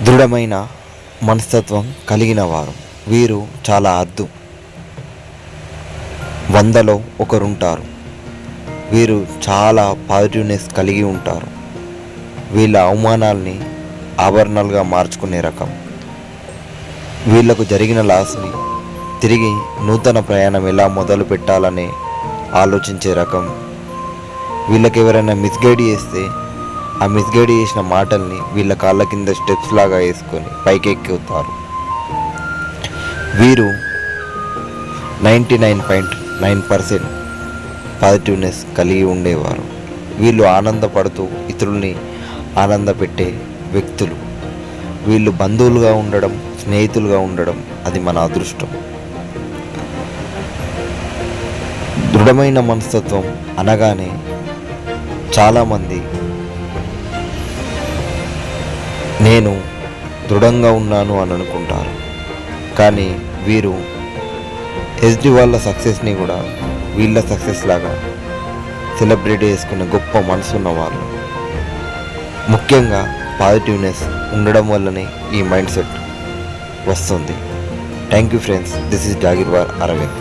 దృఢమైన మనస్తత్వం కలిగిన వారు. వీరు చాలా అద్దు. 100లో ఒకరుంటారు. వీరు చాలా పాజిటివ్నెస్ కలిగి ఉంటారు. వీళ్ళ అవమానాల్ని ఆభరణాలుగా మార్చుకునే రకం. వీళ్లకు జరిగిన లాస్ని తిరిగి నూతన ప్రయాణం ఎలా మొదలు పెట్టాలని ఆలోచించే రకం. వీళ్ళకి ఎవరైనా మిస్గైడ్ చేస్తే ఆ మిస్గైడ్ చేసిన మాటల్ని వీళ్ళ కాళ్ళ కింద స్టెప్స్ లాగా వేసుకొని పైకి ఎక్కుతారు. వీరు 99.9% పాజిటివ్నెస్ కలిగి ఉండేవారు. వీళ్ళు ఆనందపడుతూ ఇతరుల్ని ఆనందపెట్టే వ్యక్తులు. వీళ్ళు బంధువులుగా ఉండడం, స్నేహితులుగా ఉండడం అది మన అదృష్టం. దృఢమైన మనస్తత్వం అనగానే చాలామంది నేను దృఢంగా ఉన్నాను అని అనుకుంటారు. కానీ వీరు ఎస్డి వాళ్ళ సక్సెస్ని కూడా వీళ్ళ సక్సెస్ లాగా సెలబ్రేట్ చేసుకునే గొప్ప మనసున్న వాళ్ళు. ముఖ్యంగా పాజిటివ్నెస్ ఉండడం వల్లనే ఈ మైండ్ సెట్ వస్తుంది. Thank you friends. This is Jagirwar Arvind.